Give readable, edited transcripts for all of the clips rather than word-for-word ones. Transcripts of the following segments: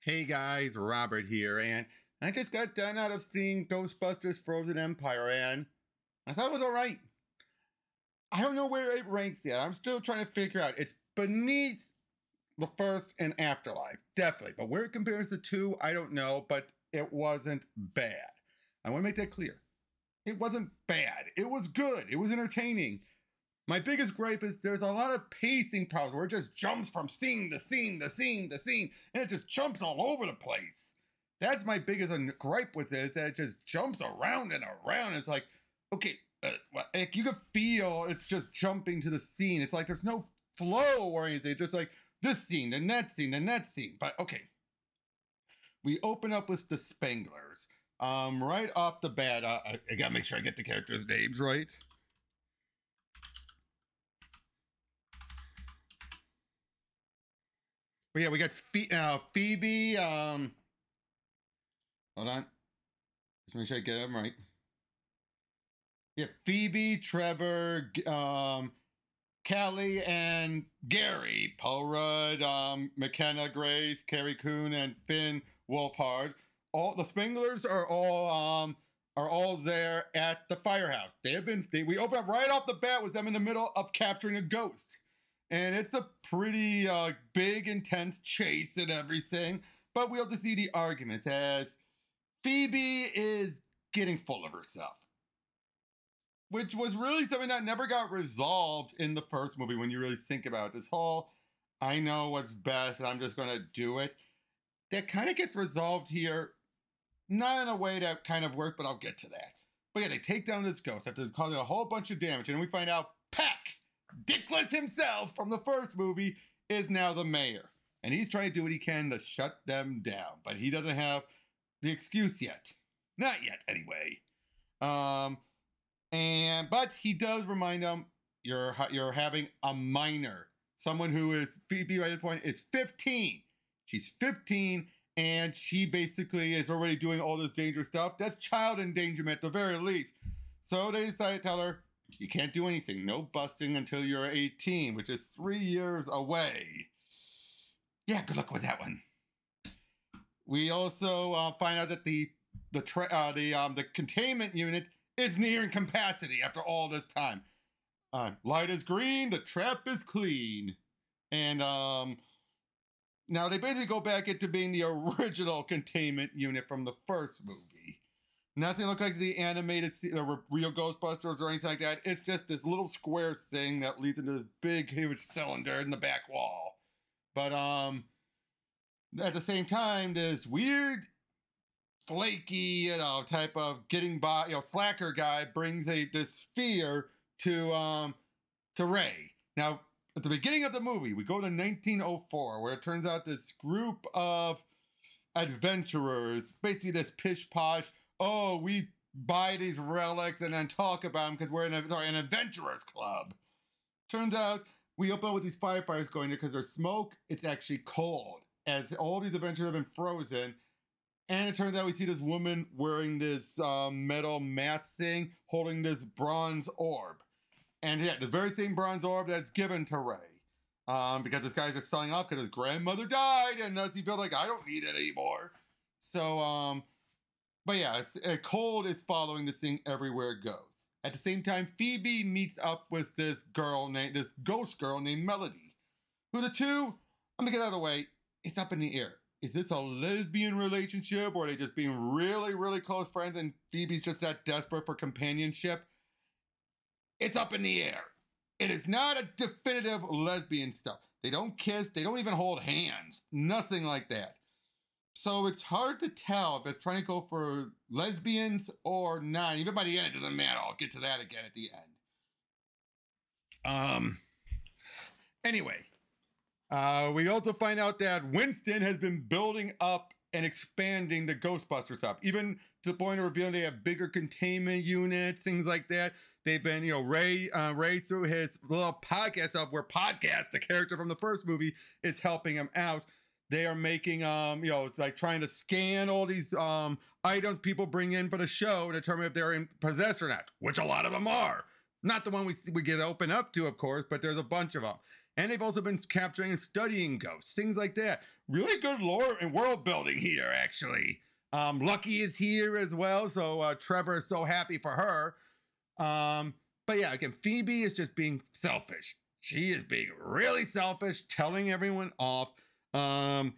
Hey guys, Robert here, and I just got done out of seeing Ghostbusters Frozen Empire, and I thought it was alright. I don't know where it ranks yet. I'm still trying to figure out. It's beneath the first and Afterlife, definitely. But where it compares the two, I don't know, but it wasn't bad. I want to make that clear. It wasn't bad. It was good. It was entertaining. My biggest gripe is there's a lot of pacing problems where it just jumps from scene to scene to scene to scene, and it just jumps all over the place. That's my biggest gripe with it, is that it just jumps around and around. It's like, okay, like you can feel it's just jumping to the scene. It's like there's no flow or anything. It's just like this scene, the next scene, the next scene. But okay, we open up with the Spenglers. Right off the bat, I gotta make sure I get the characters' names right. But yeah, we got Phoebe. Hold on. Just make sure I get them right. Yeah, Phoebe, Trevor, Kelly, and Gary. Paul Rudd, McKenna Grace, Carrie Coon, and Finn Wolfhard. All the Spenglers are all there at the firehouse. We open up right off the bat with them in the middle of capturing a ghost. And it's a pretty big, intense chase and everything. But we have to see the argument as Phoebe is getting full of herself. Which was really something that never got resolved in the first movie when you really think about it. This whole, I know what's best and I'm just going to do it. That kind of gets resolved here. Not in a way that kind of worked, but I'll get to that. But yeah, they take down this ghost after causing a whole bunch of damage. And we find out Peck, Dickless himself from the first movie, is now the mayor. And he's trying to do what he can to shut them down. But he doesn't have the excuse yet. Not yet, anyway. But he does remind them, you're having a minor. Someone who is, Phoebe right at the point, is 15. She's 15, and she basically is already doing all this dangerous stuff. That's child endangerment at the very least. So they decided to tell her, you can't do anything. No busting until you're 18, which is 3 years away. Yeah, good luck with that one. We also find out that the containment unit is nearing capacity after all this time. Light is green, the trap is clean. And now they basically go back into being the original containment unit from the first movie. Nothing looks like the animated, real Ghostbusters or anything like that. It's just this little square thing that leads into this big, huge cylinder in the back wall. But at the same time, this weird, flaky, type of getting by, slacker guy brings this sphere to Ray. Now, at the beginning of the movie, we go to 1904, where it turns out this group of adventurers, basically this pish-posh, oh, we buy these relics and then talk about them because we're an adventurers club. Turns out we open up with these firefighters going there because there's smoke. It's actually cold, as all these adventurers have been frozen. And it turns out we see this woman wearing this metal mask thing, holding this bronze orb. And yeah, the very same bronze orb that's given to Ray. Because this guy's just selling off because his grandmother died, and he feels like, I don't need it anymore. So, but yeah, cold is following this thing everywhere it goes. At the same time, Phoebe meets up with this ghost girl named Melody. Who the two, I'm gonna get out of the way, it's up in the air. Is this a lesbian relationship, or are they just being really, really close friends and Phoebe's just that desperate for companionship? It's up in the air. It is not a definitive lesbian stuff. They don't kiss, they don't even hold hands, nothing like that. So it's hard to tell if it's trying to go for lesbians or not. Even by the end, it doesn't matter. I'll get to that again at the end. Anyway, we also find out that Winston has been building up and expanding the Ghostbusters up, even to the point of revealing they have bigger containment units, things like that. They've been, Ray through his little podcast up where Podcast, the character from the first movie, is helping him out. They are making, it's like trying to scan all these items people bring in for the show to determine if they're in possession or not, which a lot of them are. Not the one we get open up to, of course, but there's a bunch of them. And they've also been capturing and studying ghosts, things like that. Really good lore and world building here, actually. Lucky is here as well, so Trevor is so happy for her. But yeah, again, Phoebe is just being selfish. She is being really selfish, telling everyone off. Gary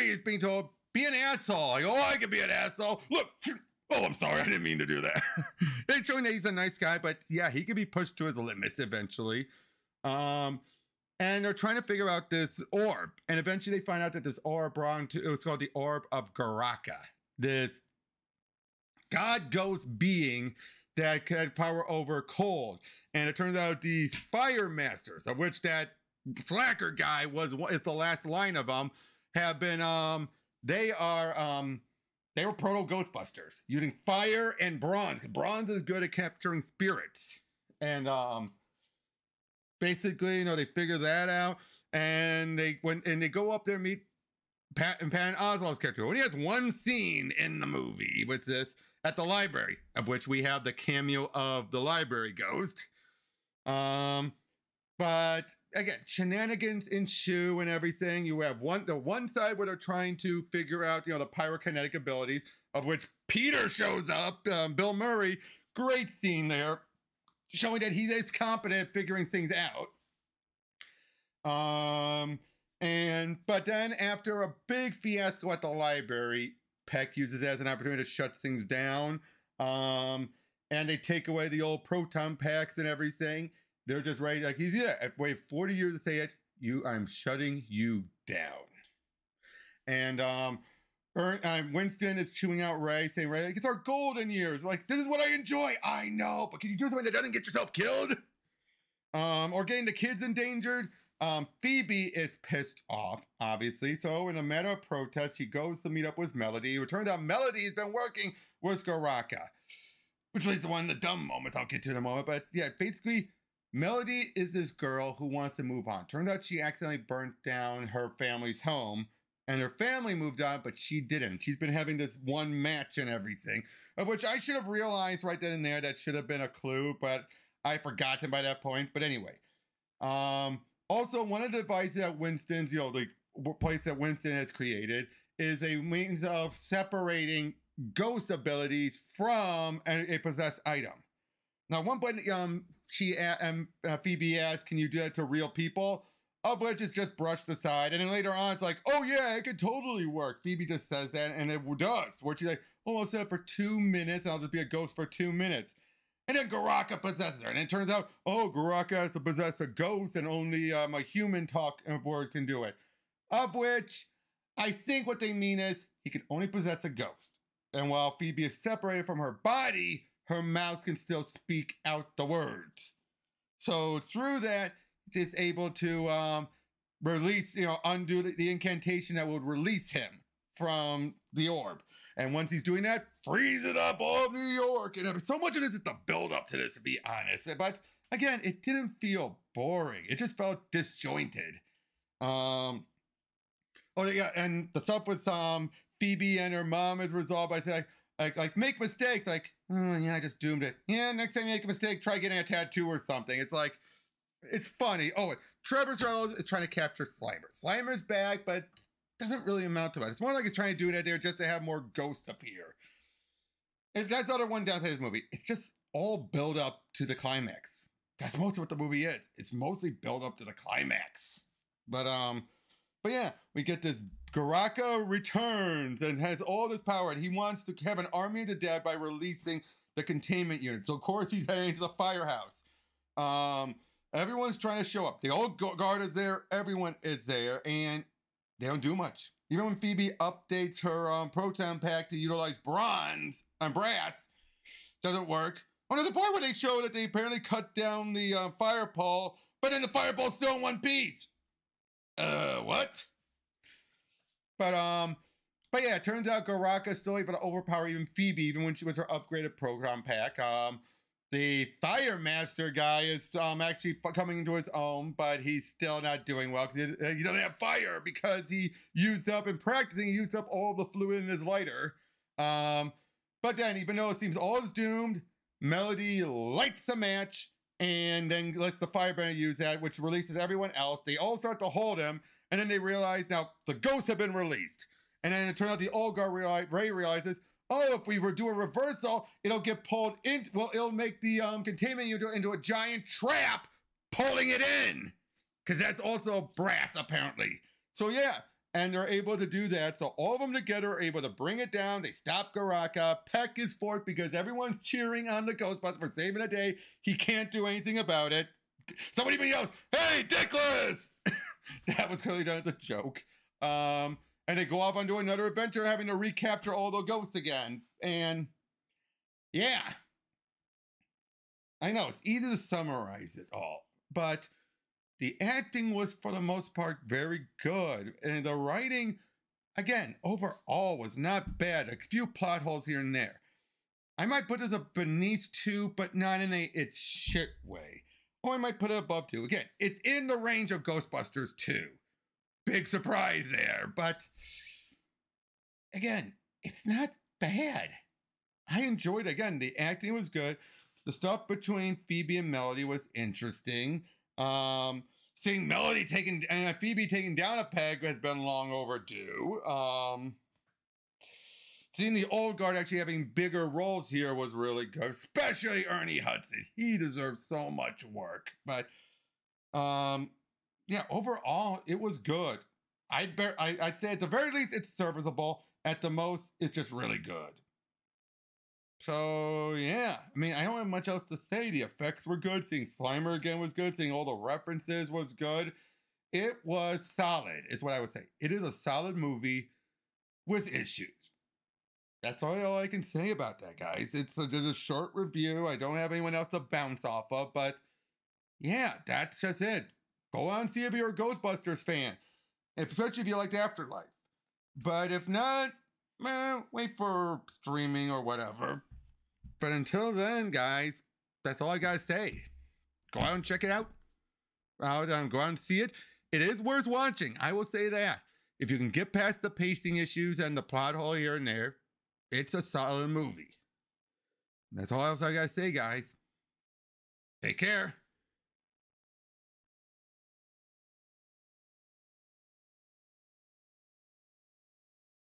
is being told, be an asshole. Like, oh, I can be an asshole. Look, oh, I'm sorry, I didn't mean to do that. They're showing that he's a nice guy, but yeah, he can be pushed to his limits eventually. And they're trying to figure out this orb. And eventually they find out that this orb it was called the Orb of Garaka. This god ghost being that had power over cold. And it turns out these fire masters, of which that slacker guy is the last line of them, have been, they were proto Ghostbusters using fire and bronze. Bronze is good at capturing spirits. And, basically, they figure that out, and they go up there and meet Patton Oswalt's character. When he has one scene in the movie with this at the library, of which we have the cameo of the library ghost. But again, shenanigans ensue and everything. You have the one side where they're trying to figure out, the pyrokinetic abilities, of which Peter shows up. Bill Murray, great scene there, showing that he is competent at figuring things out. But then after a big fiasco at the library, Peck uses it as an opportunity to shut things down. And they take away the old proton packs and everything. They're just ready, like, I've waited 40 years to say it. I'm shutting you down. And Winston is chewing out Ray, saying, Ray, like, it's our golden years. Like, this is what I enjoy. I know, but can you do something that doesn't get yourself killed? Or getting the kids endangered? Phoebe is pissed off, obviously. So in a matter of protest, she goes to meet up with Melody. It turns out Melody has been working with Garaka, which leads to one of the dumb moments I'll get to in a moment. But yeah, basically, Melody is this girl who wants to move on. Turns out she accidentally burnt down her family's home. And her family moved on, but she didn't. She's been having this one match and everything, of which I should have realized right then and there. That should have been a clue, but I forgotten by that point. But anyway, also one of the devices that Winston's, the place that Winston has created is a means of separating ghost abilities from a possessed item. Now, at one point, Phoebe asks, "Can you do that to real people?" Of which is just brushed aside. And then later on, it's like, oh yeah, it could totally work. Phoebe just says that, and it does. Where she's like, oh, I'll set it for 2 minutes, and I'll just be a ghost for 2 minutes. And then Garaka possesses her. And it turns out, oh, Garaka has to possess a ghost, and only a human talk word can do it. Of which, I think what they mean is, he can only possess a ghost. And while Phoebe is separated from her body, her mouth can still speak out the words. So through that, is able to release, undo the incantation that would release him from the orb. And once he's doing that, freeze it up all of New York. And so much of this is the build up to this, to be honest. But again, it didn't feel boring. It just felt disjointed. Oh yeah, and the stuff with Phoebe and her mom is resolved by saying, like make mistakes. Like, oh yeah, I just doomed it. Yeah, next time you make a mistake, try getting a tattoo or something. It's like, it's funny. Oh, Trevor is trying to capture Slimer. Slimer's back, but doesn't really amount to it. It's more like he's trying to do that there just to have more ghosts appear. And that's the other one downside of this movie. It's just all build up to the climax. That's most of what the movie is. It's mostly build up to the climax. But yeah, we get this Garaka returns and has all this power, and he wants to have an army of the dead by releasing the containment unit. So of course he's heading to the firehouse. Everyone's trying to show up. The old guard is there. Everyone is there, and they don't do much. Even when Phoebe updates her proton pack to utilize bronze and brass, doesn't work. Oh, there's a part where they show that they apparently cut down the fire pole, but then the fire pole's still in one piece. What? But yeah, it turns out Garaka is still able to overpower even Phoebe, even when she was her upgraded proton pack. The Fire Master guy is actually coming into his own, but he's still not doing well because he doesn't have fire because he used up, in practicing, he used up all the fluid in his lighter. But then, even though it seems all is doomed, Melody lights a match, and then lets the firebender use that, which releases everyone else. They all start to hold him, and then they realize now the ghosts have been released. And then it turns out the old guard Ray realizes, oh, if we were do a reversal, it'll get pulled in. Well, it'll make the containment unit into a giant trap, pulling it in, because that's also brass apparently. So yeah, and they're able to do that. So all of them together are able to bring it down. They stop Garaka. Peck is fourth because everyone's cheering on the Ghostbusters for saving the day. He can't do anything about it. Somebody yells, "Hey, Dickless!" That was clearly done as a joke. And they go off onto another adventure, having to recapture all the ghosts again. And yeah, I know it's easy to summarize it all, but the acting was, for the most part, very good. And the writing, again, overall was not bad. A few plot holes here and there. I might put this a beneath 2, but not in a it's shit way. Or I might put it above 2. Again, it's in the range of Ghostbusters 2. Big surprise there. But, again, it's not bad. I enjoyed it. Again, the acting was good. The stuff between Phoebe and Melody was interesting. Seeing Melody and Phoebe taking down a peg has been long overdue. Seeing the old guard actually having bigger roles here was really good, especially Ernie Hudson. He deserves so much work. But yeah, overall it was good. I'd say at the very least it's serviceable. At the most, it's just really good. So, yeah, I mean, I don't have much else to say. The effects were good. Seeing Slimer again was good. Seeing all the references was good. It was solid, is what I would say. It is a solid movie with issues. That's all I can say about that, guys. It's a short review. I don't have anyone else to bounce off of, but yeah, that's just it. Go on and see if you're a Ghostbusters fan, especially if you liked Afterlife. But if not, well, wait for streaming or whatever. But until then, guys, that's all I gotta say. Go out and check it out. Go out and see it. It is worth watching. I will say that. If you can get past the pacing issues and the plot hole here and there, it's a solid movie. That's all else I gotta say, guys. Take care.